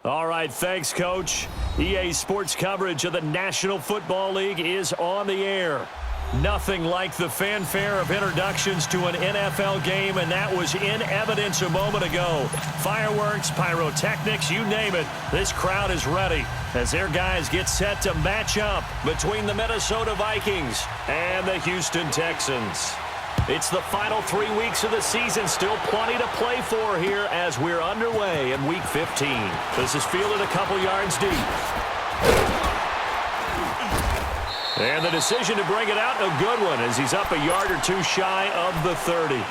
All right, thanks, Coach. EA Sports coverage of the National Football League is on the air. Nothing like the fanfare of introductions to an NFL game, and that was in evidence a moment ago. Fireworks, pyrotechnics, you name it. This crowd is ready as their guys get set to match up between the Minnesota Vikings and the Houston Texans. It's the final 3 weeks of the season. Still plenty to play for here as we're underway in Week 15. This is fielded a couple yards deep. And the decision to bring it out, a good one, as he's up a yard or two shy of the 30.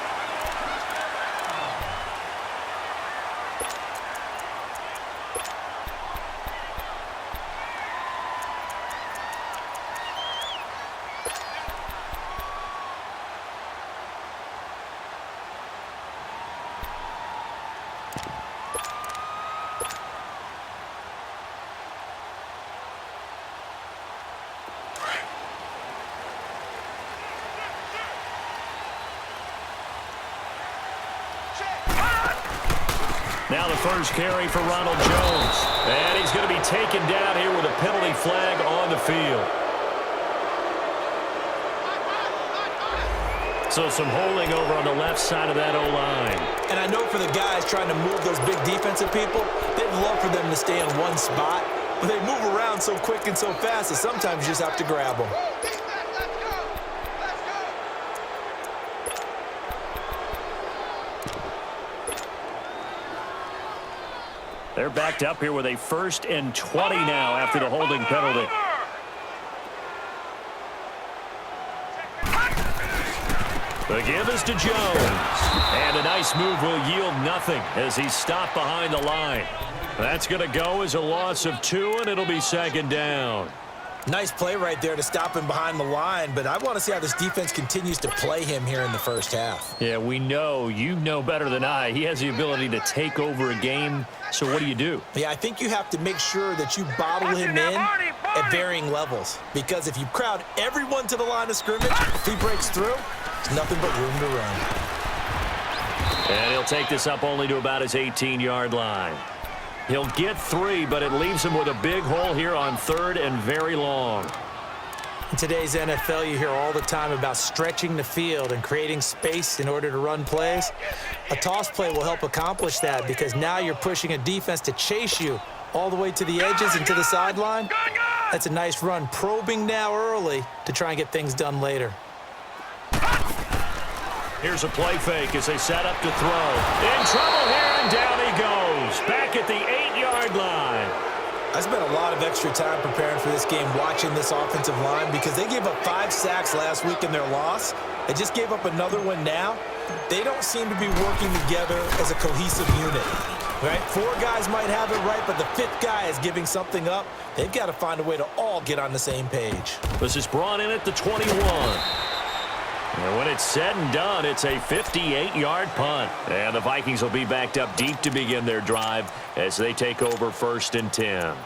Now the first carry for Ronald Jones. And he's going to be taken down here with a penalty flag on the field. So some holding over on the left side of that O-line. And I know for the guys trying to move those big defensive people, they'd love for them to stay in one spot. But they move around so quick and so fast that sometimes you just have to grab them. They're backed up here with a 1st and 20 now after the holding penalty. The give is to Jones. And a nice move will yield nothing as he's stopped behind the line. That's going to go as a loss of 2, and it'll be 2nd down. Nice play right there to stop him behind the line, but I want to see how this defense continues to play him here in the first half. Yeah, we know. You know better than I. He has the ability to take over a game. So what do? Yeah, I think you have to make sure that you bottle him in at varying levels. Because if you crowd everyone to the line of scrimmage, if he breaks through, there's nothing but room to run. And he'll take this up only to about his 18-yard line. He'll get 3, but it leaves him with a big hole here on 3rd and very long. In today's NFL, you hear all the time about stretching the field and creating space in order to run plays. A toss play will help accomplish that because now you're pushing a defense to chase you all the way to the edges and to the sideline. That's a nice run, probing now early to try and get things done later. Here's a play fake as they set up to throw. In trouble here, and down he goes. Back at the 8-yard line. I spent a lot of extra time preparing for this game watching this offensive line because they gave up 5 sacks last week in their loss. They just gave up another one now. They don't seem to be working together as a cohesive unit. Right? 4 guys might have it right, but the 5th guy is giving something up. They've got to find a way to all get on the same page. This is brought in at the 21. And when it's said and done, it's a 58-yard punt. And the Vikings will be backed up deep to begin their drive as they take over 1st and 10.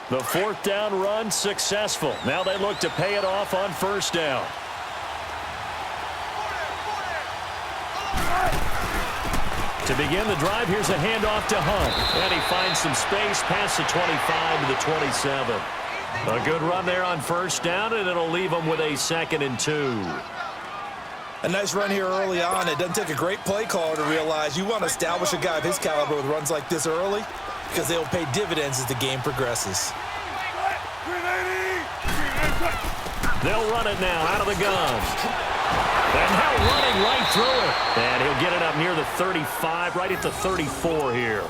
The 4th down run successful. Now they look to pay it off on 1st down. To begin the drive, here's a handoff to Hunt. And he finds some space past the 25 to the 27. A good run there on 1st down, and it'll leave him with a 2nd and 2. A nice run here early on. It doesn't take a great play caller to realize you want to establish a guy of his caliber with runs like this early because they'll pay dividends as the game progresses. They'll run it now out of the gun. And now running right through it. And he'll get it up near the 35, right at the 34 here.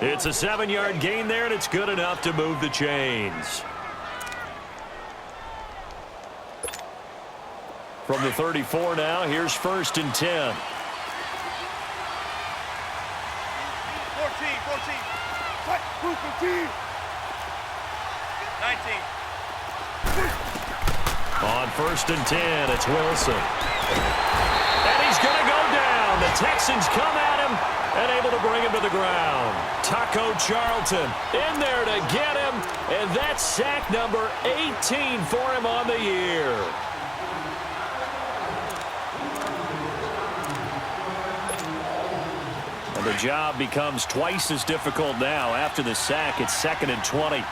It's a 7-yard gain there, and it's good enough to move the chains. From the 34 now, here's 1st and 10. 14. 19. On 1st and 10, it's Wilson. And he's going to go down. The Texans come at him and able to bring him to the ground. Taco Charlton in there to get him, and that's sack number 18 for him on the year. the job becomes twice as difficult now. After the sack, it's 2nd and 20.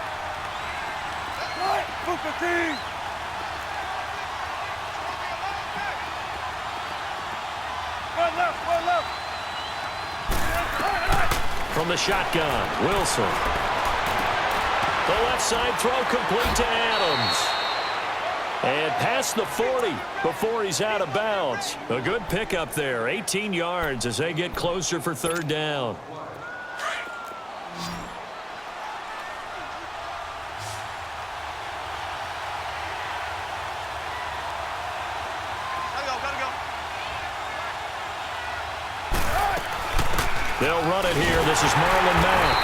From the shotgun, Wilson. The left side throw complete to Adams. And past the 40 before he's out of bounds. A good pickup there, 18 yards as they get closer for 3rd down. They'll run it here. This is Marlon Mack.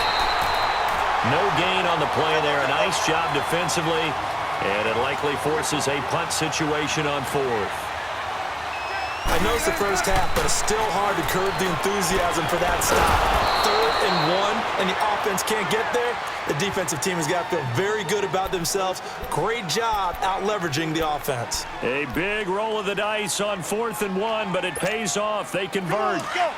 No gain on the play there. A nice job defensively. And it likely forces a punt situation on 4th. I know it's the first half, but it's still hard to curb the enthusiasm for that stop. 3rd and 1, and the offense can't get there. The defensive team has got to feel very good about themselves. Great job out leveraging the offense. A big roll of the dice on 4th and 1, but it pays off. They convert. Go.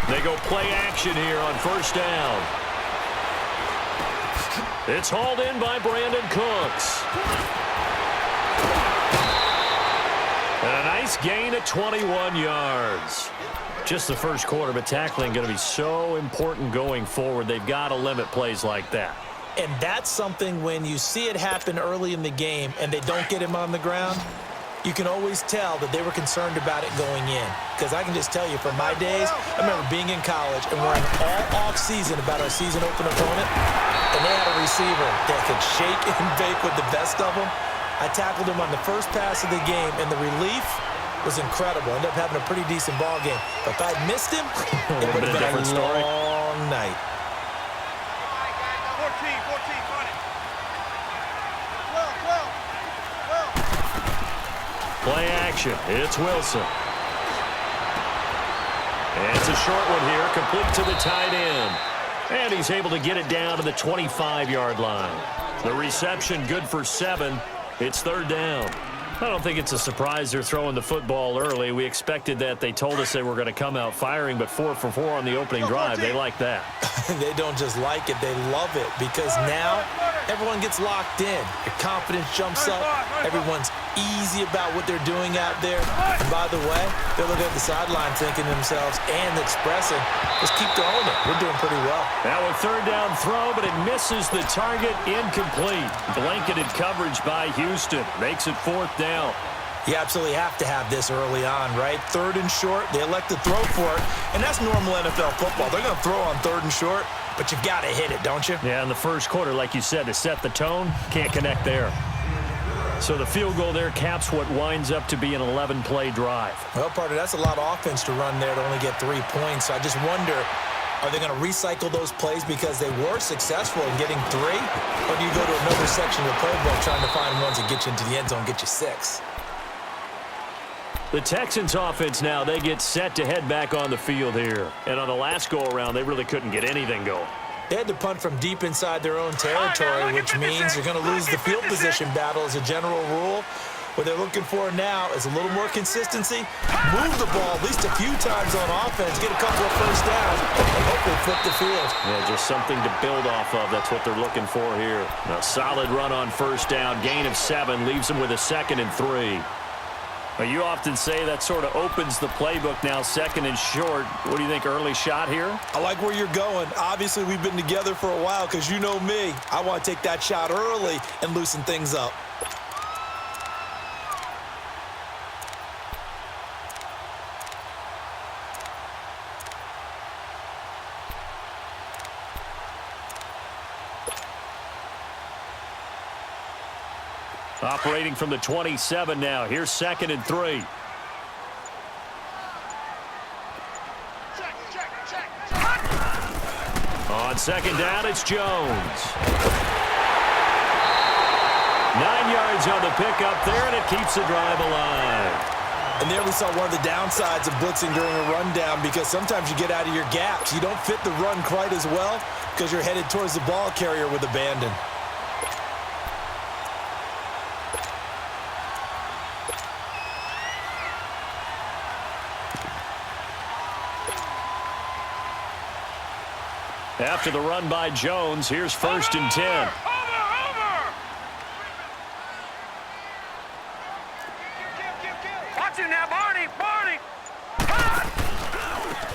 They go play action here on 1st down. It's hauled in by Brandon Cooks. And a nice gain at 21 yards. Just the first quarter, but tackling going to be so important going forward. They've got to limit plays like that. And that's something when you see it happen early in the game and they don't get him on the ground, you can always tell that they were concerned about it going in. Because I can just tell you, from my days, I remember being in college and worrying all off-season about our season-open opponent, and they had a receiver that could shake and bake with the best of them. I tackled him on the first pass of the game, and the relief was incredible. Ended up having a pretty decent ball game. But if I'd missed him, it would have been a long night. 14, run it. 12. Play action. It's Wilson. And it's a short one here, complete to the tight end. And he's able to get it down to the 25-yard line. The reception good for 7. It's 3rd down. I don't think it's a surprise they're throwing the football early. We expected that. They told us they were going to come out firing, but 4 for 4 on the opening drive. They like that. They don't just like it, they love it, because now everyone gets locked in. Your confidence jumps up. Everyone's easy about what they're doing out there. And by the way, they're looking at the sideline thinking to themselves and expressing, just keep throwing it. We're doing pretty well. Now a 3rd down throw, but it misses the target. Incomplete. Blanketed coverage by Houston. Makes it 4th down. You absolutely have to have this early on, right? 3rd and short, they elect to throw for it, and that's normal NFL football. They're going to throw on 3rd and short, but you've got to hit it, don't you? Yeah, in the first quarter, like you said, to set the tone, can't connect there. So the field goal there caps what winds up to be an 11-play drive. Well, partner, that's a lot of offense to run there to only get 3 points. So I just wonder, are they going to recycle those plays because they were successful in getting 3? Or do you go to another section of the playbook trying to find ones that get you into the end zone and get you 6? The Texans offense now, they get set to head back on the field here. And on the last go-around, they really couldn't get anything going. They had to punt from deep inside their own territory, which means you're going to lose the field position battle as a general rule. What they're looking for now is a little more consistency, move the ball at least a few times on offense, get a couple of first downs, and hopefully flip the field. Yeah, just something to build off of. That's what they're looking for here. A solid run on 1st down, gain of 7, leaves them with a 2nd and 3. Well, you often say that sort of opens the playbook now, 2nd and short. What do you think, early shot here? I like where you're going. Obviously, we've been together for a while because you know me. I want to take that shot early and loosen things up. Operating from the 27 now. Here's 2nd and 3. On second down, it's Jones. 9 yards on the pickup there, and it keeps the drive alive. And there we saw one of the downsides of blitzing during a rundown, because sometimes you get out of your gaps. You don't fit the run quite as well because you're headed towards the ball carrier with abandon. After the run by Jones, here's 1st and 10. Over! Watch him now, Barney!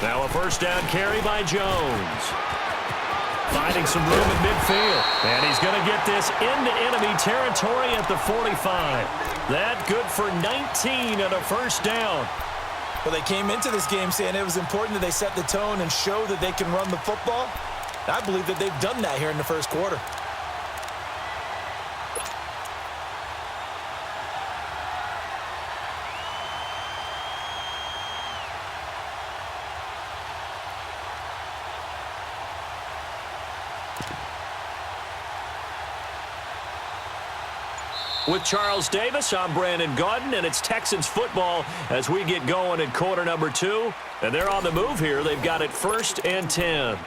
Now a 1st down carry by Jones. Finding some room in midfield. And he's going to get this into enemy territory at the 45. That good for 19 and a 1st down. Well, they came into this game saying it was important that they set the tone and show that they can run the football. I believe that they've done that here in the first quarter. With Charles Davis, I'm Brandon Gaudin, and it's Texans football as we get going in quarter number 2. And they're on the move here. They've got it 1st and 10.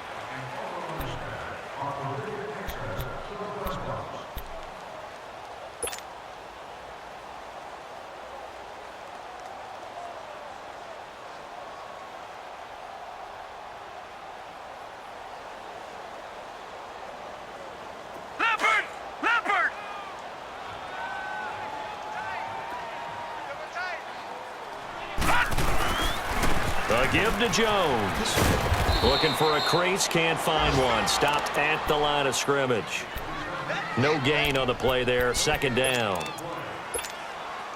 A give to Jones. Looking for a crease, can't find one. Stopped at the line of scrimmage. No gain on the play there, 2nd down.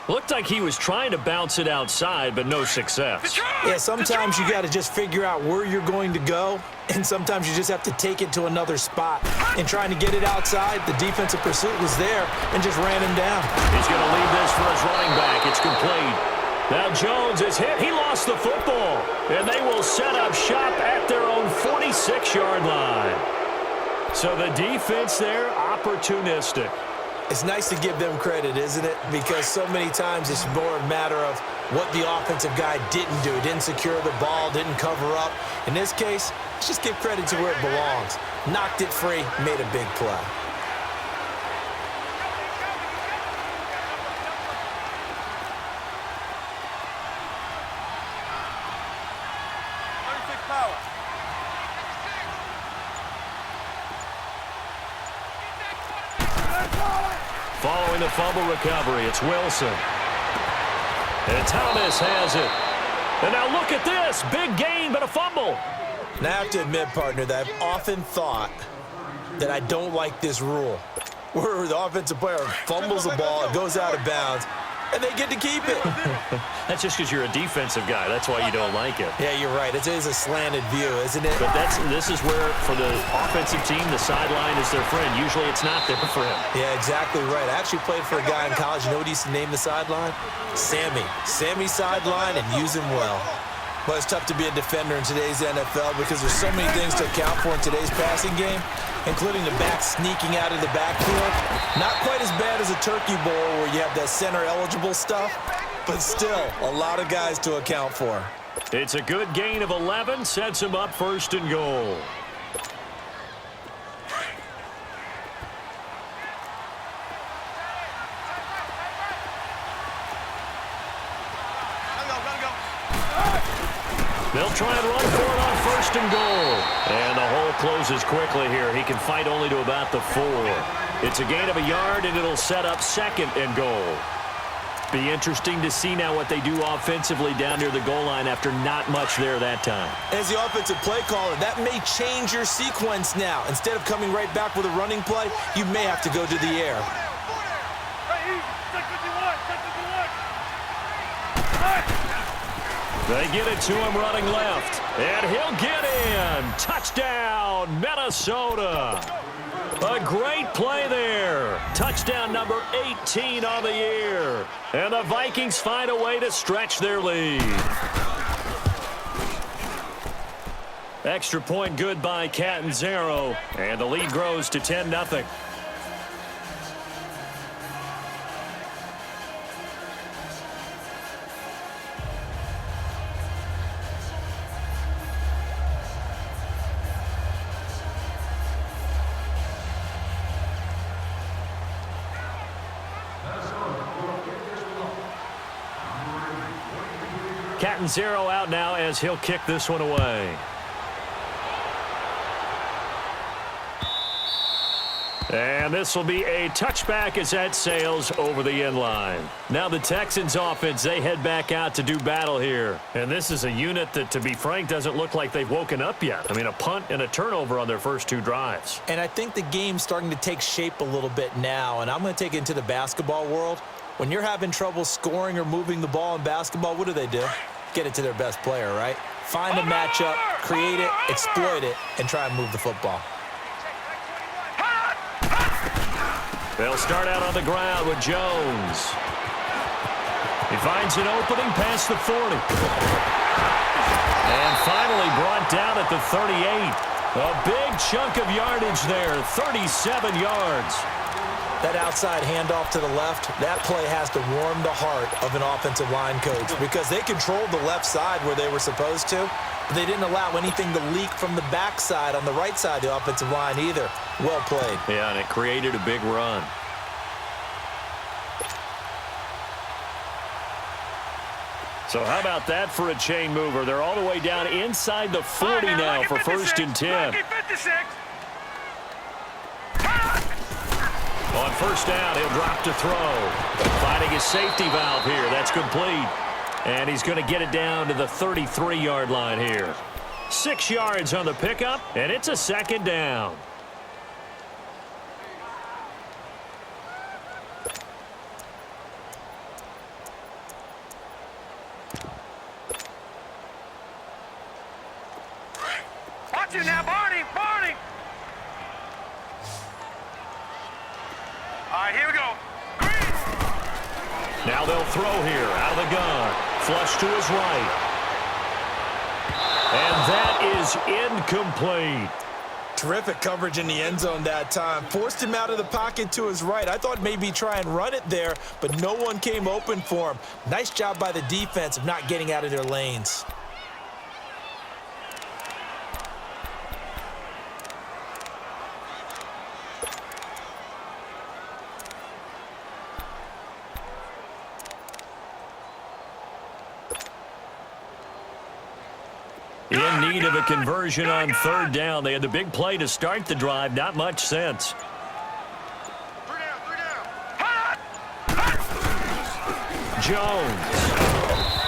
Looked like he was trying to bounce it outside, but no success. Yeah, sometimes you got to just figure out where you're going to go, and sometimes you just have to take it to another spot. And trying to get it outside, the defensive pursuit was there and just ran him down. He's going to leave this for his running back. It's complete. Now Jones is hit. He lost the football. And they will set up shop at their own 46-yard line. So the defense there, opportunistic. It's nice to give them credit, isn't it? Because so many times it's more a matter of what the offensive guy didn't do. Didn't secure the ball, didn't cover up. In this case, let's just give credit to where it belongs. Knocked it free, made a big play. Following the fumble recovery, it's Wilson. And Thomas has it. And now look at this. Big gain, but a fumble. Now, I have to admit, partner, that I've often thought that I don't like this rule, where the offensive player fumbles the ball, it goes out of bounds, and they get to keep it. That's just because you're a defensive guy. That's why you don't like it. Yeah, you're right. It is a slanted view, isn't it? But this is where, for the offensive team, the sideline is their friend. Usually it's not there for him. Yeah, exactly right. I actually played for a guy in college. You know what he used to name the sideline? Sammy. Sammy sideline, and use him well. Well, it's tough to be a defender in today's NFL because there's so many things to account for in today's passing game, including the back sneaking out of the backfield. Not quite as bad as a turkey bowl where you have that center-eligible stuff, but still a lot of guys to account for. It's a good gain of 11, sets him up 1st and goal. They'll try and run for it on 1st and goal. And the hole closes quickly here. He can fight only to about the 4. It's a gain of a yard, and it'll set up 2nd and goal. Be interesting to see now what they do offensively down near the goal line after not much there that time. As the offensive play caller, that may change your sequence now. Instead of coming right back with a running play, you may have to go to the air. They get it to him running left, and he'll get in. Touchdown, Minnesota. A great play there. Touchdown number 18 on the year. And the Vikings find a way to stretch their lead. Extra point good by Catanzaro, and the lead grows to 10-0. Catanzaro out now as he'll kick this one away. And this will be a touchback as that sails over the end line. Now the Texans offense, they head back out to do battle here. And this is a unit that, to be frank, doesn't look like they've woken up yet. I mean, a punt and a turnover on their first two drives. And I think the game's starting to take shape a little bit now. And I'm going to take it into the basketball world. When you're having trouble scoring or moving the ball in basketball, what do? Get it to their best player, right? Find a matchup, create it, exploit it, and try and move the football. They'll start out on the ground with Jones. He finds an opening past the 40. And finally brought down at the 38. A big chunk of yardage there, 37 yards. That outside handoff to the left, that play has to warm the heart of an offensive line coach because they controlled the left side where they were supposed to. But they didn't allow anything to leak from the backside on the right side of the offensive line either. Well played. Yeah, and it created a big run. So how about that for a chain mover? They're all the way down inside the 40 now for 1st and 10. On first down, he'll drop to throw. Finding his safety valve here. That's complete. And he's going to get it down to the 33-yard line here. 6 yards on the pickup, and it's a 2nd down. Watch it now, Barney! Barney! All right, here we go. Now they'll throw here out of the gun. Flush to his right. And that is incomplete. Terrific coverage in the end zone that time. Forced him out of the pocket to his right. I thought maybe try and run it there, but no one came open for him. Nice job by the defense of not getting out of their lanes. In need of a conversion on 3rd down. They had the big play to start the drive. Not much sense. 3 down. Jones.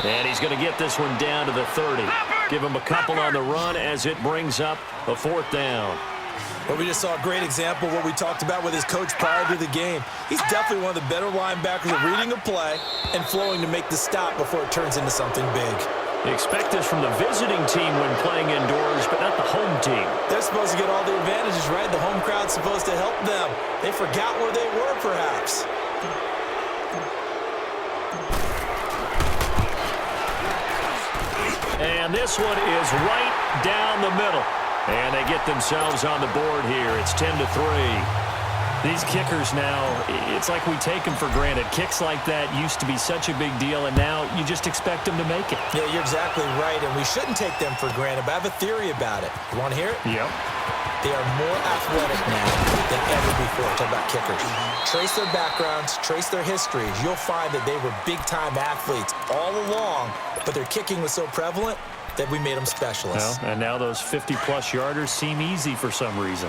And he's going to get this one down to the 30. Give him a couple on the run as it brings up a 4th down. Well, we just saw a great example of what we talked about with his coach prior to the game. He's definitely one of the better linebackers at reading a play and flowing to make the stop before it turns into something big. You expect this from the visiting team when playing indoors, but not the home team. They're supposed to get all the advantages, right? The home crowd's supposed to help them. They forgot where they were, perhaps. And this one is right down the middle. And they get themselves on the board here. It's 10-3. These kickers now, it's like we take them for granted. Kicks like that used to be such a big deal, and now you just expect them to make it. Yeah, you're exactly right, and we shouldn't take them for granted, but I have a theory about it. You want to hear it? Yep. They are more athletic now than ever before. Talk about kickers. Trace their backgrounds, trace their histories. You'll find that they were big-time athletes all along, but their kicking was so prevalent that we made them specialists. Well, and now those 50-plus yarders seem easy for some reason.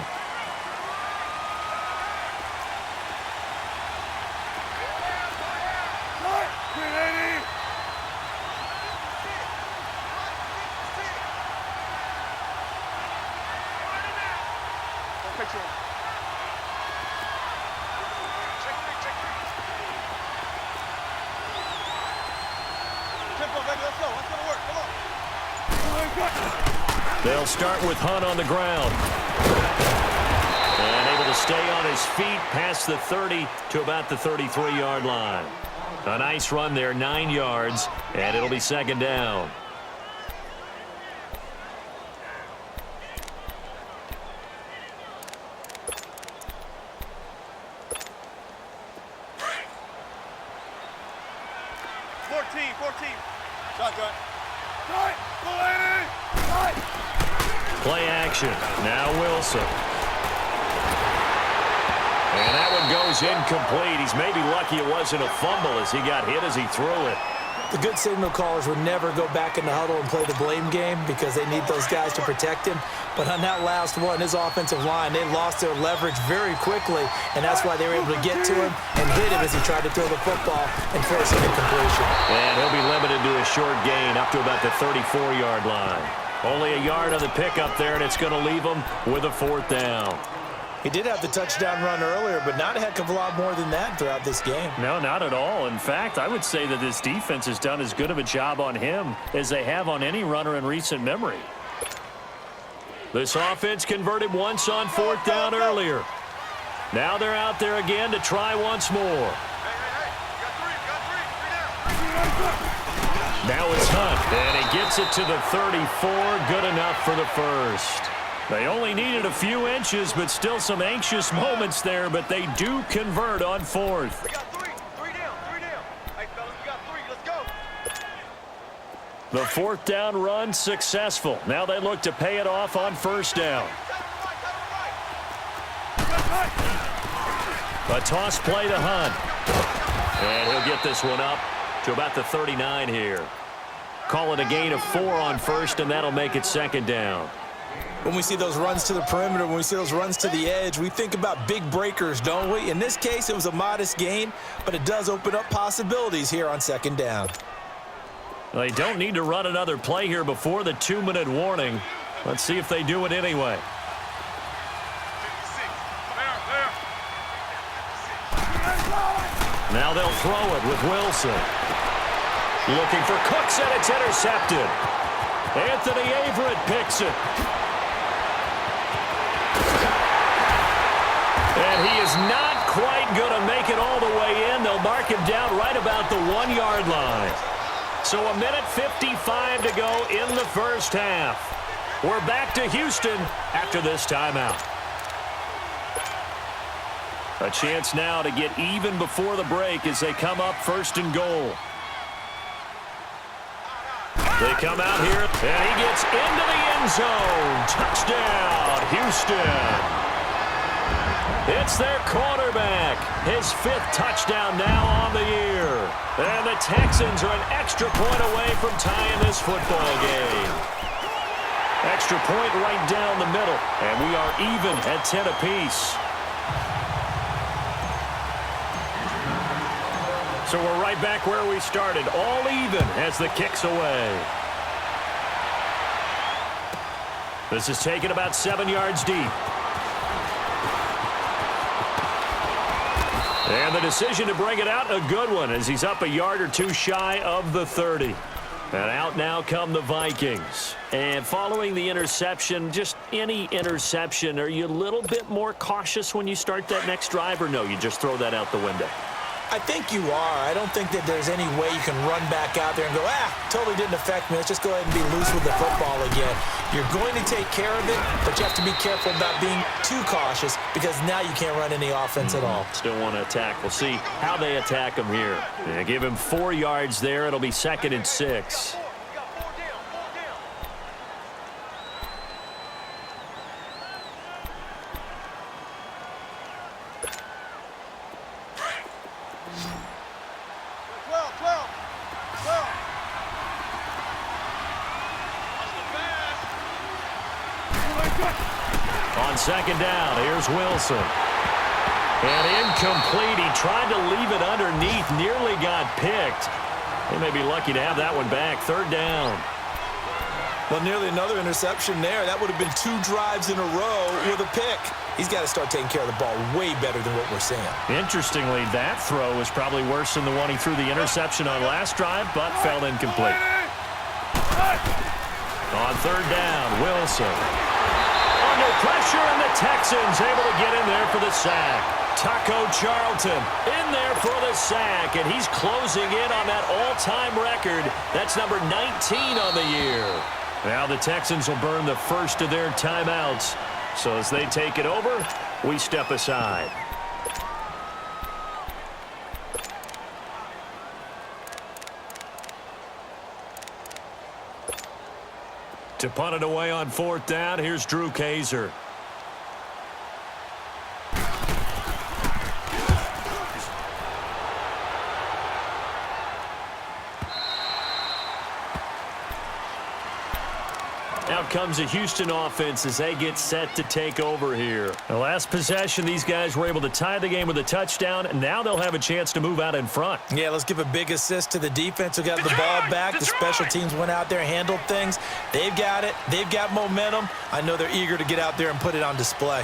They'll start with Hunt on the ground. And able to stay on his feet past the 30 to about the 33-yard line. A nice run there, 9 yards, and it'll be 2nd down. Play action. Now Wilson. And that one goes incomplete. He's maybe lucky it wasn't a fumble as he got hit as he threw it. The good signal callers would never go back in the huddle and play the blame game because they need those guys to protect him. But on that last one, his offensive line, they lost their leverage very quickly, and that's why they were able to get to him and hit him as he tried to throw the football and force an incompletion. And he'll be limited to a short gain up to about the 34-yard line. Only a yard on the pickup there, and it's going to leave him with a 4th down. He did have the touchdown run earlier, but not a heck of a lot more than that throughout this game. No, not at all. In fact, I would say that this defense has done as good of a job on him as they have on any runner in recent memory. This offense converted once on 4th down earlier. Now they're out there again to try once more. Now it's Hunt, and he gets it to the 34. Good enough for the first. They only needed a few inches, but still some anxious moments there, but they do convert on 4th. We got three. Three down. Hey, fellas, we got 3. Let's go. The 4th down run successful. Now they look to pay it off on 1st down. A toss play to Hunt. And he'll get this one up to about the 39 here. Call it a gain of 4 on 1st, and that'll make it 2nd down. When we see those runs to the perimeter, when we see those runs to the edge, we think about big breakers, don't we? In this case, it was a modest gain, but it does open up possibilities here on 2nd down. They don't need to run another play here before the 2-minute warning. Let's see if they do it anyway. Now they'll throw it with Wilson. Looking for Cooks, and it's intercepted. Anthony Averett picks it. And he is not quite going to make it all the way in. They'll mark him down right about the 1-yard line. So 1:55 to go in the first half. We're back to Houston after this timeout. A chance now to get even before the break as they come up 1st and goal. They come out here, and he gets into the end zone. Touchdown, Houston. It's their quarterback. His 5th touchdown now on the year. And the Texans are an extra point away from tying this football game. Extra point right down the middle. And we are even at 10 apiece. So we're right back where we started. All even as the kick's away. This is taken about 7 yards deep. And the decision to bring it out, a good one, as he's up a yard or 2 shy of the 30. And out now come the Vikings. And following the interception, just any interception, are you a little bit more cautious when you start that next drive, or no, you just throw that out the window? I think you are. I don't think that there's any way you can run back out there and go, totally didn't affect me. Let's just go ahead and be loose with the football again. You're going to take care of it, but you have to be careful about being too cautious because now you can't run any offense at all. Still want to attack. We'll see how they attack him here. Yeah, give him 4 yards there. It'll be 2nd and 6. On 2nd down, here's Wilson. And incomplete. He tried to leave it underneath, nearly got picked. They may be lucky to have that one back. 3rd down. Well, nearly another interception there. That would have been 2 drives in a row with a pick. He's got to start taking care of the ball way better than what we're seeing. Interestingly, that throw was probably worse than the one he threw the interception on last drive, but fell incomplete. On 3rd down, Wilson. Under pressure, and the Texans able to get in there for the sack. Taco Charlton in there for the sack, and he's closing in on that all-time record. That's number 19 on the year. Now the Texans will burn the first of their timeouts. So as they take it over, we step aside. To punt it away on 4th down, here's Drew Kaiser. Out comes the Houston offense as they get set to take over here. The last possession, these guys were able to tie the game with a touchdown, and now they'll have a chance to move out in front. Yeah, let's give a big assist to the defense who got the ball back. The special teams went out there, handled things. They've got it. They've got momentum. I know they're eager to get out there and put it on display.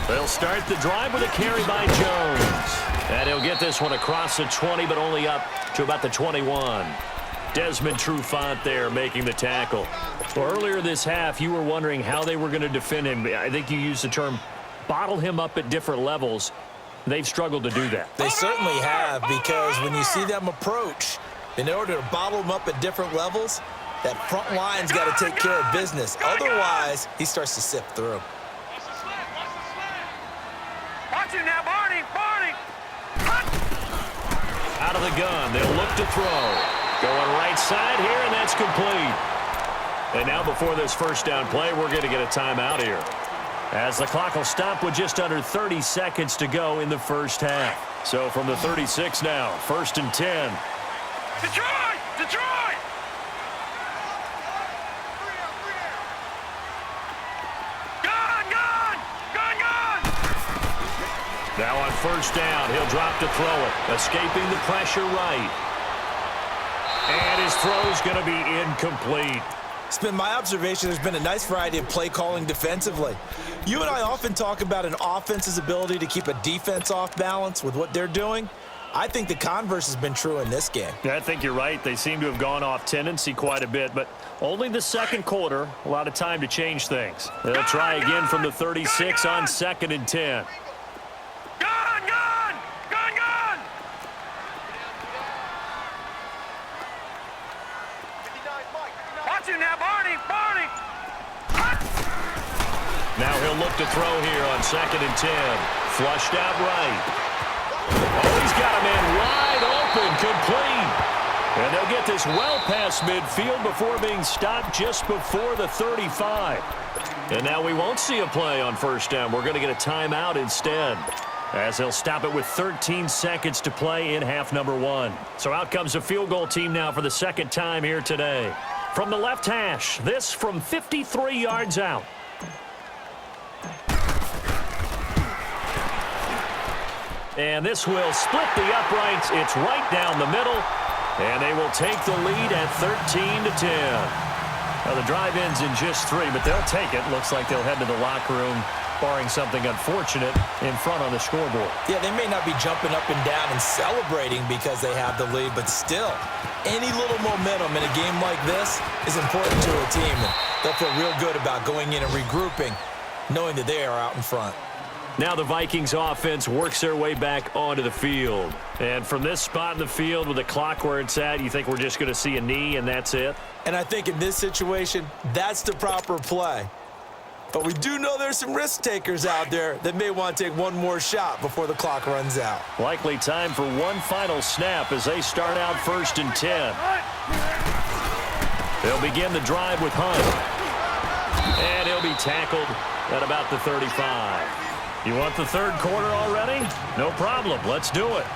They'll start the drive with a carry by Jones. And he'll get this one across the 20, but only up to about the 21. Desmond Trufant there making the tackle. Well, earlier this half, you were wondering how they were going to defend him. I think you used the term bottle him up at different levels. They've struggled to do that. They certainly have, because when you see them approach, in order to bottle him up at different levels, that front line's got to take care of business. Otherwise, he starts to sift through. Watch him now, Barney. Out of the gun, they'll look to throw. Going right side here, and that's complete. And now before this first down play, we're going to get a timeout here, as the clock will stop with just under 30 seconds to go in the first half. So from the 36 now, 1st and 10. Detroit! Gun! Now on 1st down, he'll drop to throw it, escaping the pressure right. And his throw's going to be incomplete. It's been my observation there's been a nice variety of play calling defensively. You and I often talk about an offense's ability to keep a defense off balance with what they're doing. I think the converse has been true in this game. Yeah, I think you're right. They seem to have gone off tendency quite a bit, but only the second quarter, a lot of time to change things. They'll try again from the 36 on 2nd and 10. Now he'll look to throw here on 2nd and 10. Flushed out right. Oh, he's got a man wide open, complete. And they'll get this well past midfield before being stopped just before the 35. And now we won't see a play on 1st down. We're going to get a timeout instead, as they'll stop it with 13 seconds to play in half number 1. So out comes a field goal team now for the second time here today. From the left hash, this from 53 yards out. And this will split the uprights. It's right down the middle. And they will take the lead at 13 to 10. Now the drive ends in just 3, but they'll take it. Looks like they'll head to the locker room, barring something unfortunate, in front on the scoreboard. Yeah, they may not be jumping up and down and celebrating because they have the lead, but still, any little momentum in a game like this is important to a team. And they'll feel real good about going in and regrouping, knowing that they are out in front. Now the Vikings offense works their way back onto the field. And from this spot in the field with the clock where it's at, you think we're just going to see a knee and that's it? And I think in this situation, that's the proper play. But we do know there's some risk takers out there that may want to take one more shot before the clock runs out. Likely time for one final snap as they start out 1st and 10. They'll begin the drive with Hunt. And he'll be tackled at about the 35. You want the third quarter already? No problem. Let's do it.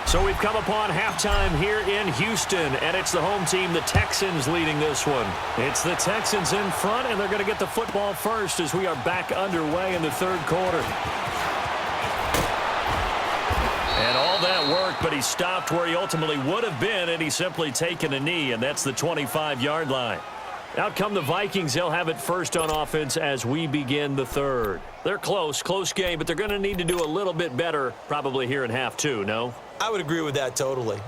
So we've come upon halftime here in Houston, and it's the home team, the Texans, leading this one. It's the Texans in front, and they're going to get the football first as we are back underway in the third quarter. And all that work, but he stopped where he ultimately would have been, and he's simply taken a knee, and that's the 25-yard line. Out come the Vikings. They'll have it first on offense as we begin the third. They're close game, but they're going to need to do a little bit better probably here in half 2, no? I would agree with that totally.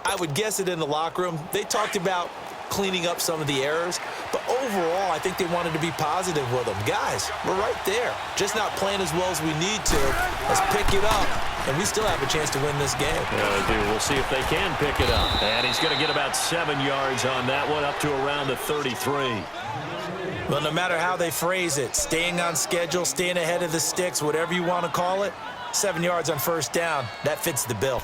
I would guess it in the locker room. They talked about cleaning up some of the errors, but overall, I think they wanted to be positive with them. Guys, we're right there. Just not playing as well as we need to. Let's pick it up, and we still have a chance to win this game. Yeah, they do. We'll see if they can pick it up. And he's going to get about 7 yards on that one, up to around the 33. Well, no matter how they phrase it, staying on schedule, staying ahead of the sticks, whatever you want to call it, 7 yards on 1st down, that fits the bill.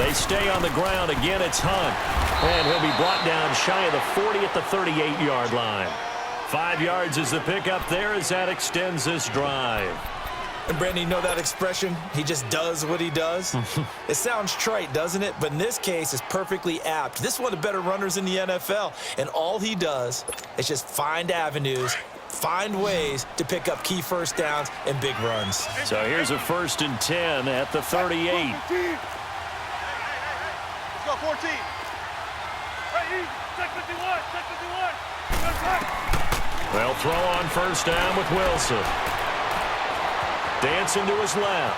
They stay on the ground. Again, it's Hunt. And he'll be brought down shy of the 40 at the 38-yard line. 5 yards is the pickup there as that extends this drive. And, Brandon, you know that expression? He just does what he does? It sounds trite, doesn't it? But in this case, it's perfectly apt. This is one of the better runners in the NFL. And all he does is just find avenues, find ways to pick up key first downs and big runs. So here's a 1st and 10 at the 38. Let's go, 14. Hey, check 51, check 51. They'll throw on 1st down with Wilson. Dancing to his left.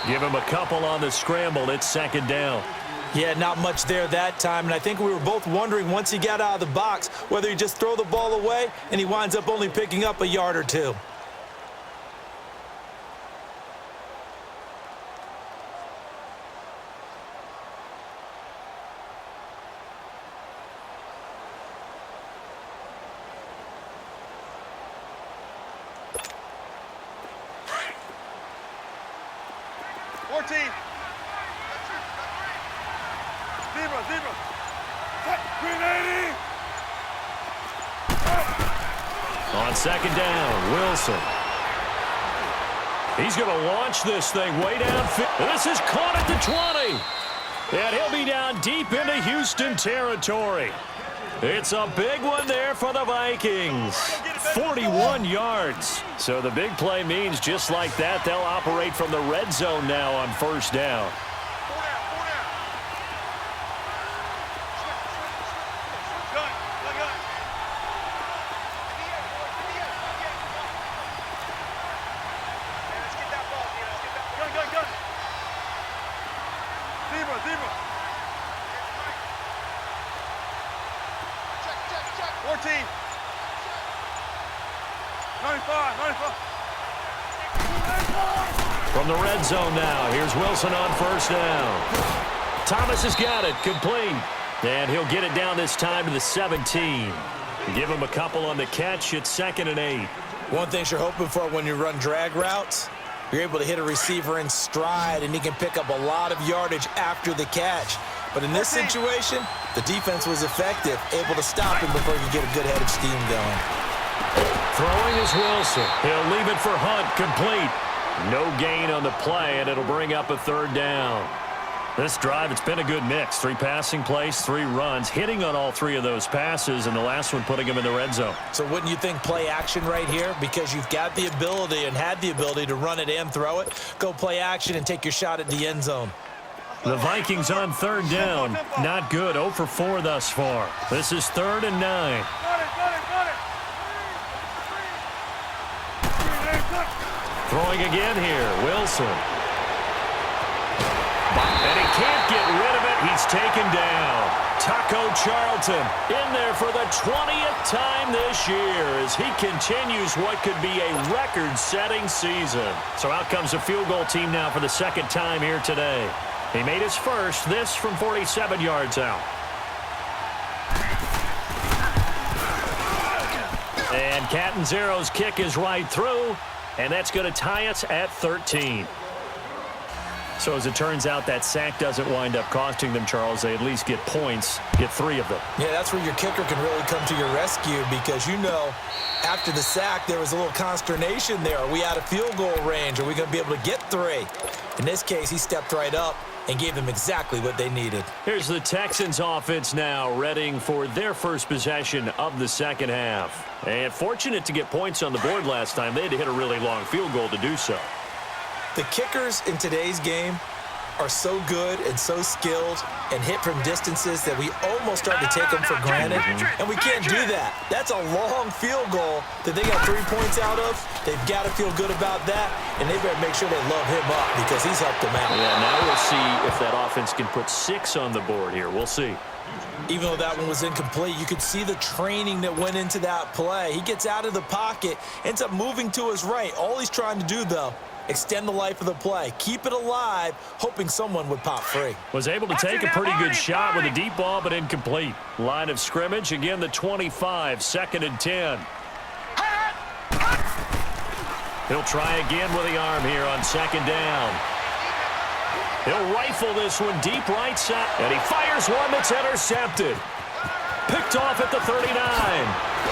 Give him a couple on the scramble. It's 2nd down. Yeah, not much there that time, and I think we were both wondering once he got out of the box whether he just throw the ball away and he winds up only picking up a yard or two. On 2nd down, Wilson. He's going to launch this thing way downfield. This is caught at the 20. And he'll be down deep into Houston territory. It's a big one there for the Vikings. 41 yards. So the big play means just like that, they'll operate from the red zone now on 1st down. From the red zone now, here's Wilson on 1st down. Thomas has got it, complete. And he'll get it down this time to the 17. Give him a couple on the catch. It's 2nd and 8. One thing you're hoping for when you run drag routes, you're able to hit a receiver in stride, and he can pick up a lot of yardage after the catch. But in this situation, the defense was effective, able to stop him before he could get a good head of steam going. Throwing is Wilson. He'll leave it for Hunt, complete. No gain on the play, and it'll bring up a 3rd down. This drive, it's been a good mix. 3 passing plays, 3 runs, hitting on all 3 of those passes, and the last one putting him in the red zone. So wouldn't you think play action right here? Because you've got the ability and had the ability to run it and throw it. Go play action and take your shot at the end zone. The Vikings on 3rd down. Not good. 0 for 4 thus far. This is 3rd and 9. Throwing again here, Wilson. And he can't get rid of it. He's taken down. Taco Charlton in there for the 20th time this year as he continues what could be a record-setting season. So out comes the field goal team now for the 2nd time here today. He made his first, this from 47 yards out. And Catanzaro's kick is right through, and that's going to tie us at 13. So as it turns out, that sack doesn't wind up costing them, Charles. They at least get points, get 3 of them. Yeah, that's where your kicker can really come to your rescue because, you know, after the sack, there was a little consternation there. Are we out of field goal range? Are we going to be able to get 3? In this case, he stepped right up and gave them exactly what they needed. Here's the Texans offense now, readying for their first possession of the 2nd half. And fortunate to get points on the board last time. They had to hit a really long field goal to do so. The kickers in today's game are so good and so skilled and hit from distances that we almost start to take them for granted, and we can't do that. That's a long field goal that they got 3 points out of. They've got to feel good about that, and they better make sure they love him up because he's helped them out. Yeah, now we'll see if that offense can put 6 on the board here. We'll see. Even though that one was incomplete, you could see the training that went into that play. He gets out of the pocket, ends up moving to his right. All he's trying to do, though, extend the life of the play. Keep it alive, hoping someone would pop free. Was able to take a pretty good shot with a deep ball, but incomplete. Line of scrimmage, again the 25, 2nd and 10. He'll try again with the arm here on 2nd down. He'll rifle this one deep right side, and he fires one that's intercepted. Picked off at the 39.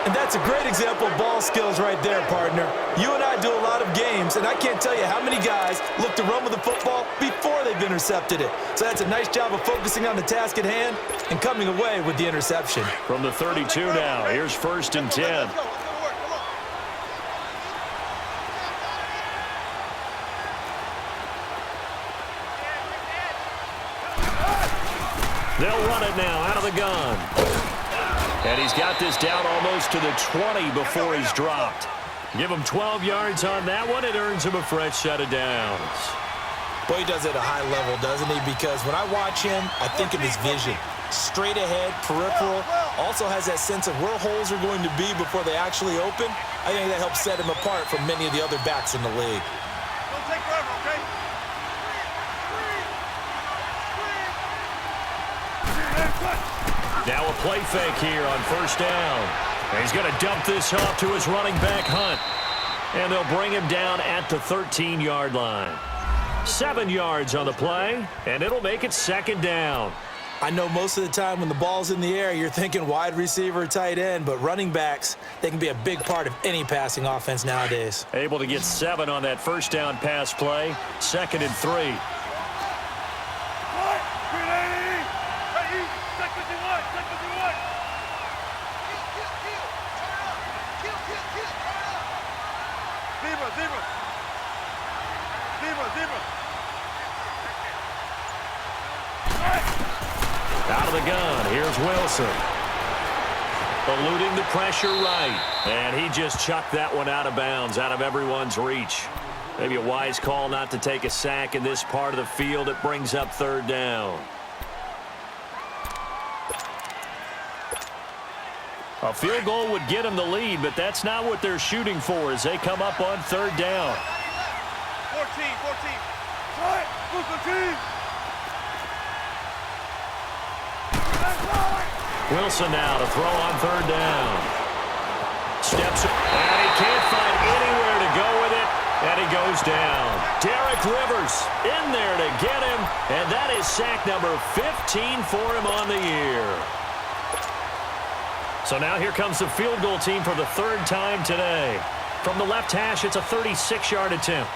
And that's a great example of ball skills right there, partner. You and I do a lot of games, and I can't tell you how many guys look to run with the football before they've intercepted it. So that's a nice job of focusing on the task at hand and coming away with the interception. From the 32 now, here's 1st and 10. They'll run it now out of the gun. And he's got this down almost to the 20 before he's dropped. Give him 12 yards on that one. It earns him a fresh set of downs. Boy, he does it at a high level, doesn't he? Because when I watch him, I think of his vision. Straight ahead, peripheral. Also has that sense of where holes are going to be before they actually open. I think that helps set him apart from many of the other backs in the league. Don't take forever, okay? Now a play fake here on 1st down. And he's going to dump this off to his running back, Hunt. And they'll bring him down at the 13-yard line. 7 yards on the play, and it'll make it 2nd down. I know most of the time when the ball's in the air, you're thinking wide receiver, tight end, but running backs, they can be a big part of any passing offense nowadays. Able to get 7 on that 1st down pass play. 2nd and 3. Out of the gun, here's Wilson. Eluding the pressure right. And he just chucked that one out of bounds, out of everyone's reach. Maybe a wise call not to take a sack in this part of the field. It brings up 3rd down. A field goal would get them the lead, but that's not what they're shooting for as they come up on 3rd down. 14. Try it. Move the team. Wilson now to throw on 3rd down. Steps, and he can't find anywhere to go with it, and he goes down. Derek Rivers in there to get him, and that is sack number 15 for him on the year. So now here comes the field goal team for the 3rd time today. From the left hash, it's a 36-yard attempt.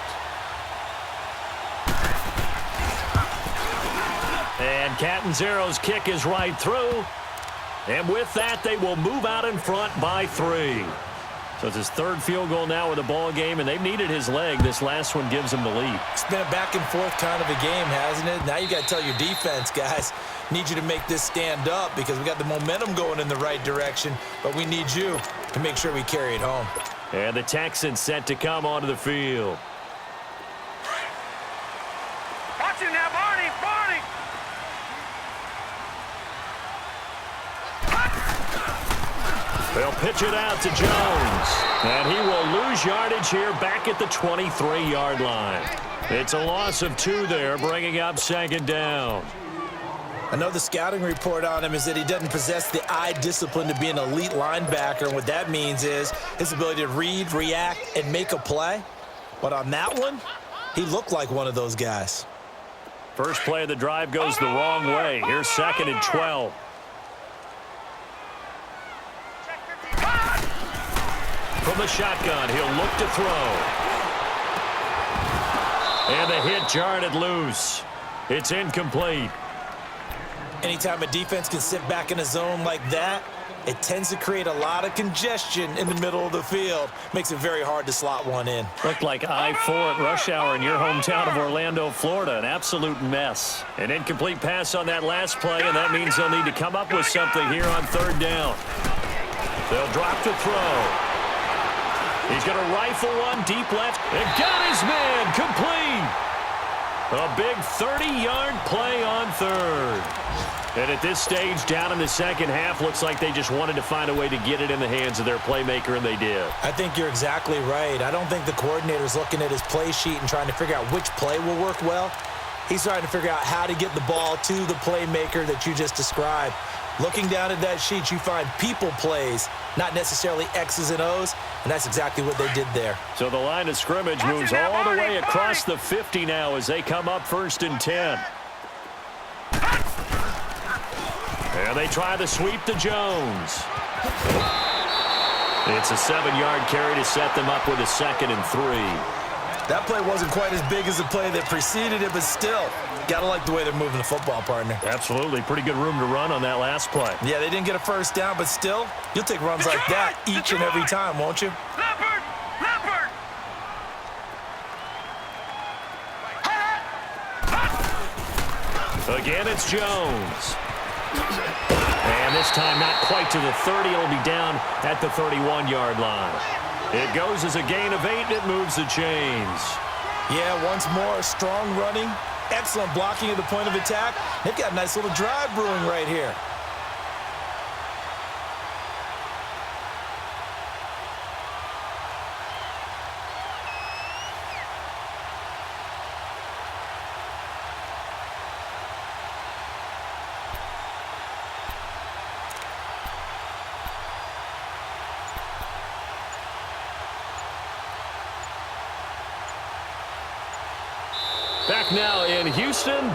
And Catanzero's kick is right through. And with that, they will move out in front by 3. So it's his 3rd field goal now with the ball game, and they've needed his leg. This last one gives him the lead. It's been a back-and-forth kind of a game, hasn't it? Now you got to tell your defense, guys, need you to make this stand up because we got the momentum going in the right direction, but we need you to make sure we carry it home. And the Texans set to come onto the field. Watch him now, Barney. They'll pitch it out to Jones. And he will lose yardage here back at the 23-yard line. It's a loss of 2 there, bringing up 2nd down. I know the scouting report on him is that he doesn't possess the eye discipline to be an elite linebacker. And what that means is his ability to read, react, and make a play. But on that one, he looked like one of those guys. First play of the drive goes the wrong way. Here's 2nd and 12. From the shotgun, he'll look to throw. And the hit jarred it loose. It's incomplete. Anytime a defense can sit back in a zone like that, it tends to create a lot of congestion in the middle of the field. Makes it very hard to slot one in. Looked like I-4 at rush hour in your hometown of Orlando, Florida. An absolute mess. An incomplete pass on that last play, and that means they'll need to come up with something here on 3rd down. They'll drop to throw. He's going to rifle one deep left and got his man complete. A big 30-yard play on 3rd. And at this stage, down in the 2nd half, looks like they just wanted to find a way to get it in the hands of their playmaker, and they did. I think you're exactly right. I don't think the coordinator's looking at his play sheet and trying to figure out which play will work well. He's trying to figure out how to get the ball to the playmaker that you just described. Looking down at that sheet, you find people plays, not necessarily X's and O's, and that's exactly what they did there. So the line of scrimmage moves all the way across the 50 now as they come up 1st and 10. And they try the sweep to Jones. It's a 7-yard carry to set them up with a 2nd and 3. That play wasn't quite as big as the play that preceded it, but still, gotta like the way they're moving the football, partner. Absolutely. Pretty good room to run on that last play. Yeah, they didn't get a first down, but still, you'll take runs like that each and every time, won't you? Leopard! Leopard! Again, it's Jones. And this time not quite to the 30. It'll be down at the 31-yard line. It goes as a gain of 8, and it moves the chains. Yeah, once more, strong running, excellent blocking at the point of attack. They've got a nice little drive brewing right here. Back now in Houston.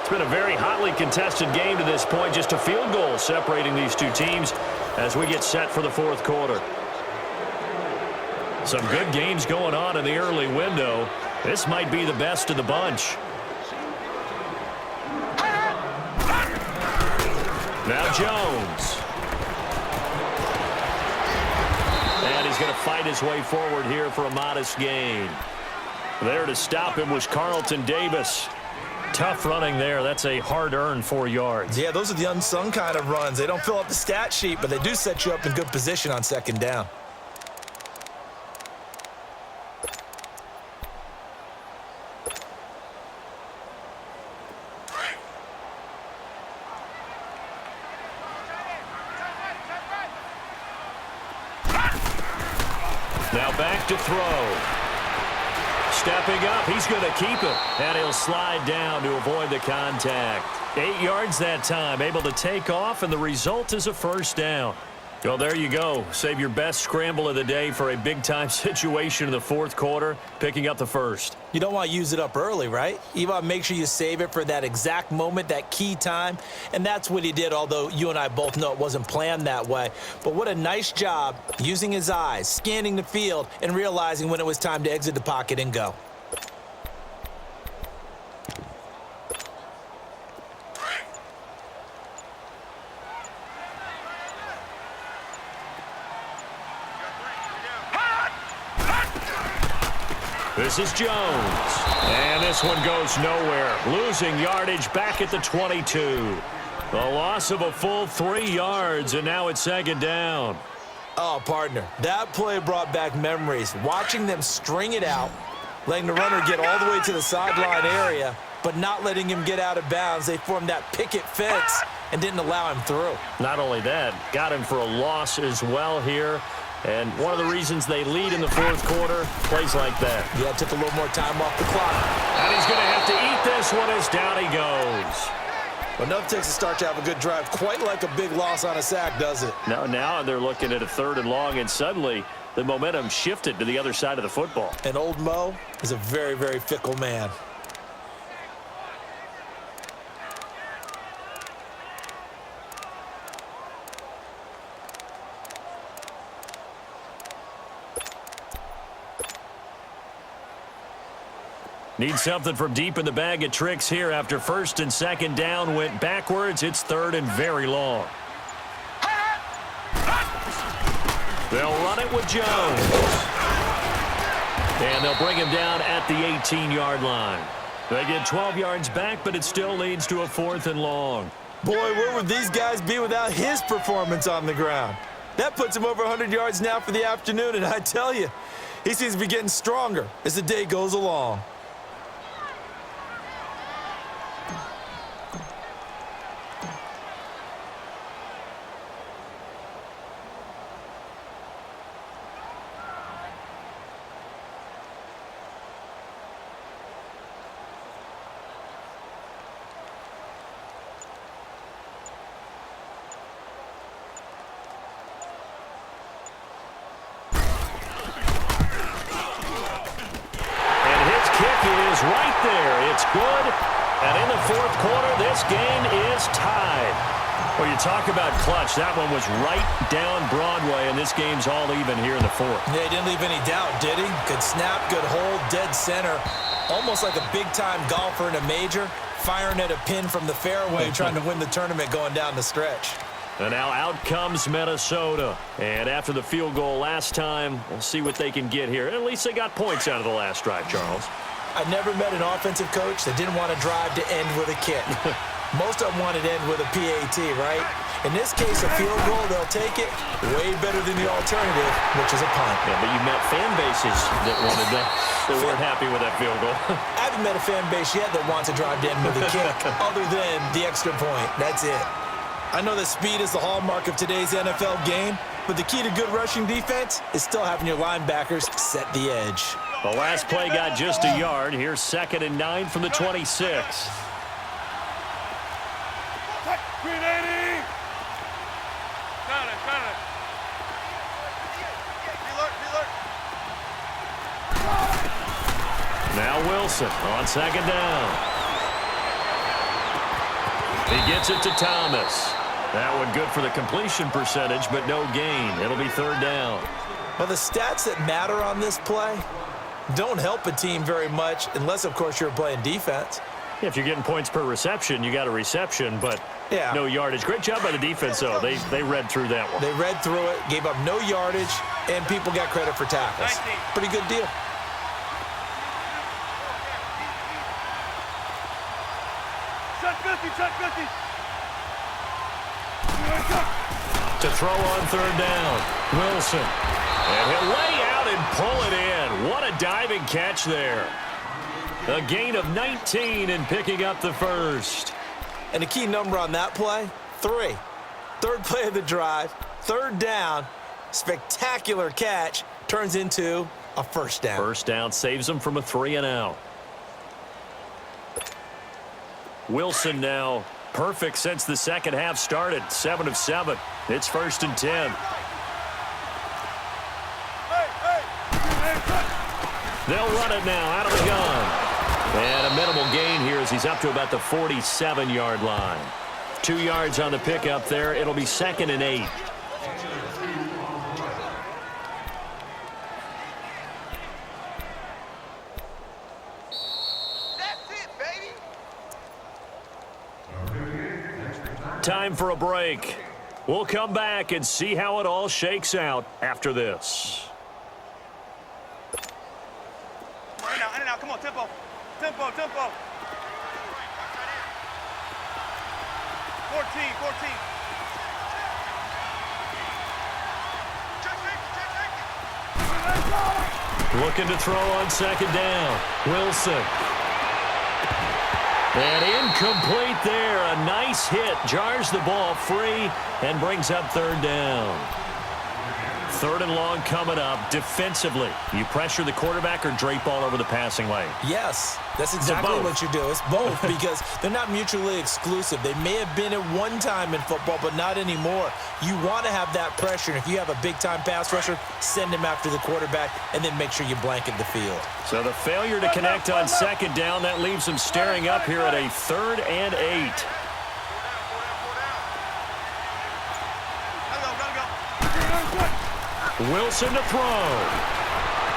It's been a very hotly contested game to this point. Just a field goal separating these two teams as we get set for the 4th quarter. Some good games going on in the early window. This might be the best of the bunch. Now Jones. And he's going to fight his way forward here for a modest gain. There to stop him was Carlton Davis. Tough running there. That's a hard-earned 4 yards. Yeah, those are the unsung kind of runs. They don't fill up the stat sheet, but they do set you up in good position on 2nd down. Now back to throw. Stepping up, he's going to keep it, and he'll slide down to avoid the contact. 8 yards that time, able to take off, and the result is a 1st down. Well, there you go. Save your best scramble of the day for a big-time situation in the 4th quarter, picking up the 1st. You don't want to use it up early, right? You want to make sure you save it for that exact moment, that key time, and that's what he did, although you and I both know it wasn't planned that way. But what a nice job using his eyes, scanning the field, and realizing when it was time to exit the pocket and go. This is Jones. And this one goes nowhere. Losing yardage back at the 22. The loss of a full 3 yards, and now it's 2nd down. Oh, partner, that play brought back memories. Watching them string it out, letting the runner get all the way to the sideline area, but not letting him get out of bounds. They formed that picket fence and didn't allow him through. Not only that, got him for a loss as well here. And one of the reasons they lead in the 4th quarter, plays like that. Yeah, took a little more time off the clock. And he's going to have to eat this one as down he goes. Enough takes a start to have a good drive. Quite like a big loss on a sack, does it? Now they're looking at a 3rd and long, and suddenly the momentum shifted to the other side of the football. And old Mo is a very, very fickle man. Need something from deep in the bag of tricks here after 1st and 2nd down went backwards. It's 3rd and very long. They'll run it with Jones. And they'll bring him down at the 18-yard line. They get 12 yards back, but it still leads to a 4th and long. Boy, where would these guys be without his performance on the ground? That puts him over 100 yards now for the afternoon, and I tell you, he seems to be getting stronger as the day goes along. is right there. It's good. And in the fourth quarter, this game is tied. Well, you talk about clutch. That one was right down Broadway, and this game's all even here in the fourth. Yeah, he didn't leave any doubt, did he? Good snap, good hold, dead center. Almost like a big-time golfer in a major, firing at a pin from the fairway, trying to win the tournament going down the stretch. And now out comes Minnesota. And after the field goal last time, we'll see what they can get here. At least they got points out of the last drive, Charles. I never met an offensive coach that didn't want to drive to end with a kick. Most of them wanted to end with a PAT, right? In this case, a field goal, they'll take it way better than the alternative, which is a punt. Yeah, but you met fan bases that weren't happy with that field goal. I haven't met a fan base yet that wants to drive to end with a kick, other than the extra point. That's it. I know that speed is the hallmark of today's NFL game, but the key to good rushing defense is still having your linebackers set the edge. The last play got just a yard. Here's 2nd and 9 from the 26. Now Wilson on 2nd down. He gets it to Thomas. That one good for the completion percentage, but no gain. It'll be 3rd down. Well, the stats that matter on this play don't help a team very much unless, of course, you're playing defense. Yeah, if you're getting points per reception, you got a reception, but no yardage. Great job by the defense, though. They read through that one. They read through it, gave up no yardage, and people got credit for tackles. Pretty good deal. To throw on 3rd down, Wilson. And he'll lay out and pull it in. What a diving catch there. A gain of 19 and picking up the first. And the key number on that play, 3. 3rd play of the drive, 3rd down, spectacular catch, turns into a 1st down. 1st down saves them from a 3-and-out. Wilson now perfect since the second half started. 7 of 7. It's 1st and 10. They'll run it now out of the gun. And a minimal gain here as he's up to about the 47-yard line. 2 yards on the pickup there. It'll be 2nd and 8. Time for a break. We'll come back and see how it all shakes out after this. In and out, come on, tempo. Tempo. 14. Looking to throw on 2nd down. Wilson. And incomplete there. A nice hit. Jars the ball free and brings up 3rd down. 3rd and long coming up. Defensively, you pressure the quarterback or drape all over the passing lane? Yes, that's exactly what you do. It's both because they're not mutually exclusive. They may have been at one time in football, but not anymore. You want to have that pressure. And if you have a big-time pass rusher, send him after the quarterback and then make sure you blanket the field. So the failure to connect on 2nd down, that leaves them staring up here at a 3rd and 8. Wilson to throw.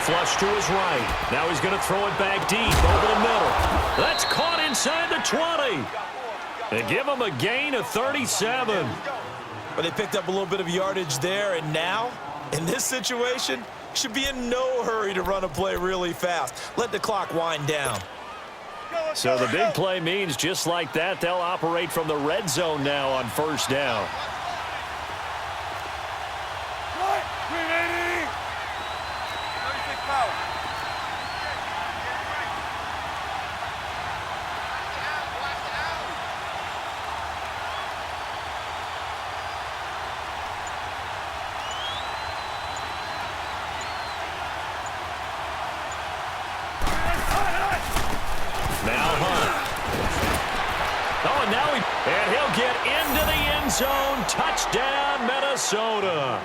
Flush to his right. Now he's going to throw it back deep over the middle. That's caught inside the 20. And give him a gain of 37. But they picked up a little bit of yardage there, and now, in this situation, should be in no hurry to run a play really fast. Let the clock wind down. So the big play means just like that, they'll operate from the red zone now on 1st down. And he'll get into the end zone. Touchdown, Minnesota.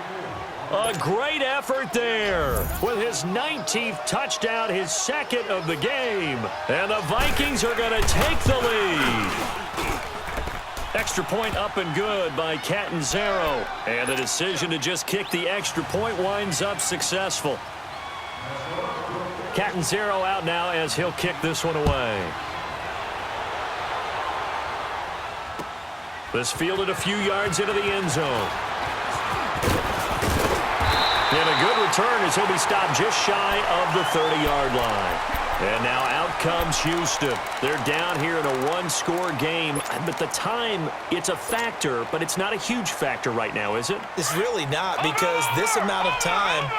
A great effort there with his 19th touchdown, his second of the game. And the Vikings are going to take the lead. Extra point up and good by Catanzaro. And the decision to just kick the extra point winds up successful. Catanzaro out now as he'll kick this one away. This fielded a few yards into the end zone. And a good return as he'll be stopped just shy of the 30-yard line. And now out comes Houston. They're down here in a one-score game. But the time, it's a factor, but it's not a huge factor right now, is it? It's really not, because this amount of time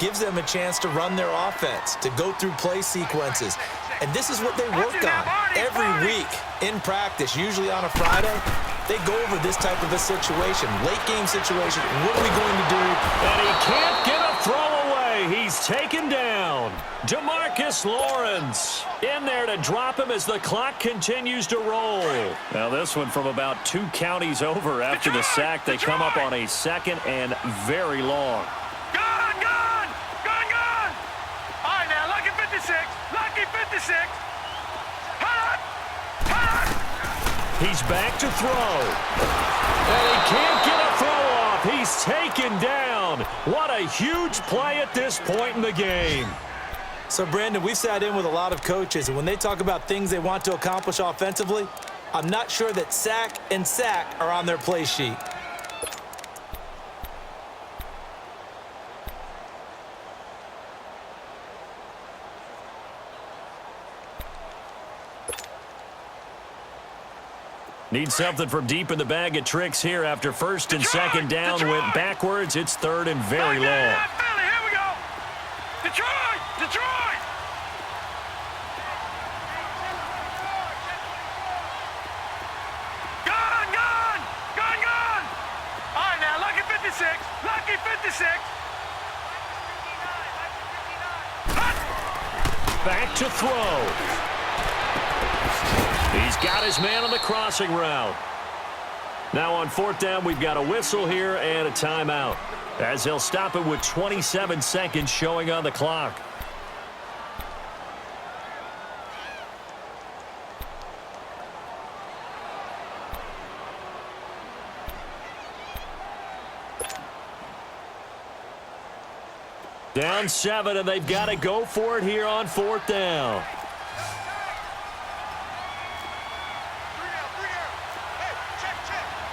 gives them a chance to run their offense, to go through play sequences. And this is what they work on every week in practice, usually on a Friday. They go over this type of a situation, late-game situation. What are we going to do? And he can't get a throw away. He's taken down. DeMarcus Lawrence in there to drop him as the clock continues to roll. Now this one from about 2 counties over after the sack. They come up on a second and very long. All right, now, lucky 56. Lucky 56. He's back to throw. And he can't get a throw off. He's taken down. What a huge play at this point in the game. So, Brandon, we've sat in with a lot of coaches, and when they talk about things they want to accomplish offensively, I'm not sure that sack and sack are on their play sheet. Need something from deep in the bag of tricks here after first and second down went backwards. It's third and very long. Here we go. Detroit! Gone! All right, now, lucky 56. Lucky 56. Back to throw. He's got his man on the crossing route. Now on fourth down, we've got a whistle here and a timeout, as they'll stop it with 27 seconds showing on the clock. Down 7, and they've got to go for it here on fourth down.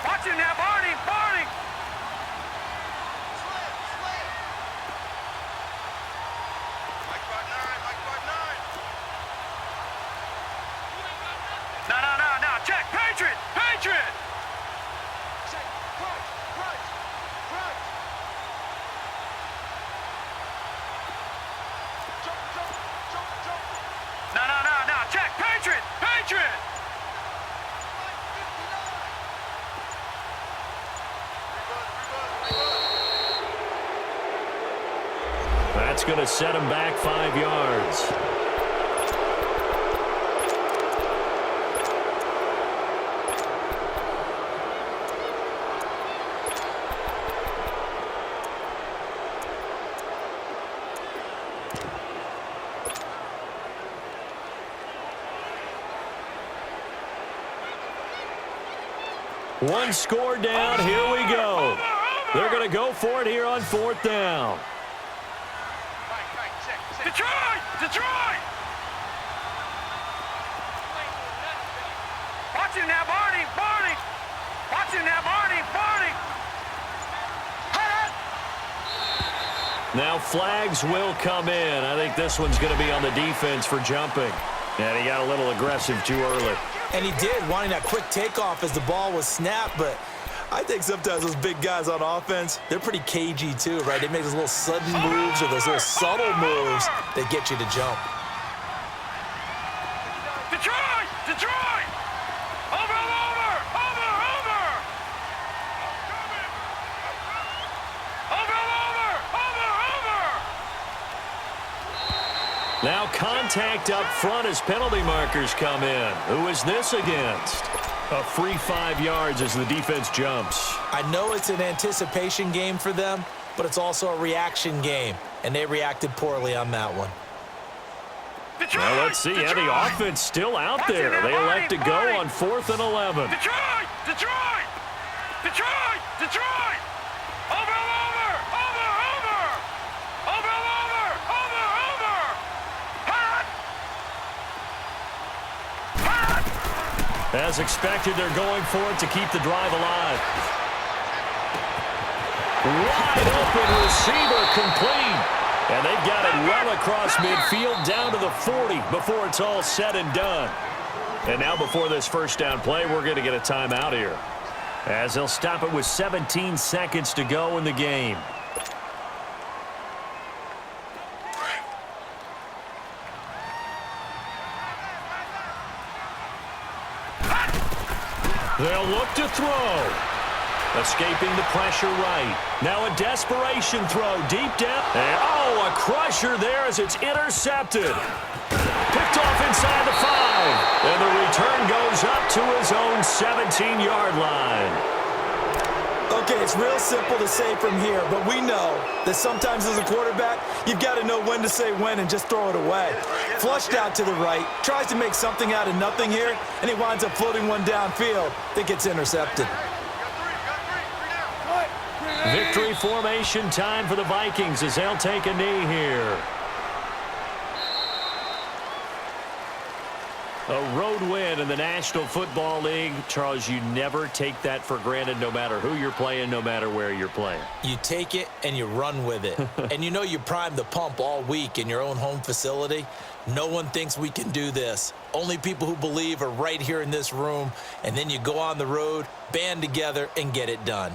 Watch him now, Barney! Mike Bart 9. No, check! Patriot! Check, crunch! Jump! No, check! Patriot! That's going to set him back 5 yards. One score down. Here we go. They're going to go for it here on fourth down. Detroit! Watch him now, Barney! Watch him now, Barney! Now flags will come in. I think this one's going to be on the defense for jumping. And he got a little aggressive too early. And he did, wanting that quick takeoff as the ball was snapped, but I think sometimes those big guys on offense, they're pretty cagey too, right? They make those little sudden moves or those little subtle moves that get you to jump. Detroit! Over! Now contact up front as penalty markers come in. Who is this against? A free 5 yards as the defense jumps. I know it's an anticipation game for them, but it's also a reaction game, and they reacted poorly on that one. Well, let's see. Yeah, the offense still out there. They elect to go on 4th and 11. Detroit! Detroit! Detroit! Detroit! Over! Over! Over! Over! Over! Over! Over! Over! Hot! Hot! As expected, they're going for it to keep the drive alive. Wide open receiver complete. And they've got it well across midfield down to the 40 before it's all said and done. And now before this first down play, we're going to get a timeout here, as they'll stop it with 17 seconds to go in the game. They'll look to throw. Escaping the pressure right. Now a desperation throw deep down. And, oh, a crusher there as it's intercepted. Picked off inside the 5. And the return goes up to his own 17-yard line. Okay, it's real simple to say from here, but we know that sometimes as a quarterback, you've got to know when to say when and just throw it away. Flushed out to the right, tries to make something out of nothing here, and he winds up floating one downfield that gets intercepted. Victory formation time for the Vikings as they'll take a knee here. A road win in the National Football League. Charles, you never take that for granted no matter who you're playing, no matter where you're playing. You take it and you run with it. And you know you primed the pump all week in your own home facility. No one thinks we can do this. Only people who believe are right here in this room. And then you go on the road, band together, and get it done.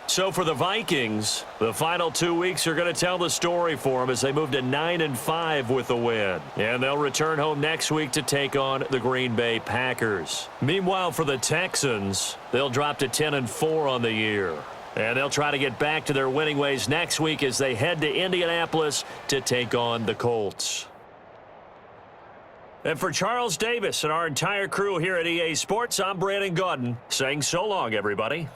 So for the Vikings, the final 2 weeks are going to tell the story for them as they move to 9-5 with a win. And they'll return home next week to take on the Green Bay Packers. Meanwhile, for the Texans, they'll drop to 10-4 on the year. And they'll try to get back to their winning ways next week as they head to Indianapolis to take on the Colts. And for Charles Davis and our entire crew here at EA Sports, I'm Brandon Gaudin saying so long, everybody.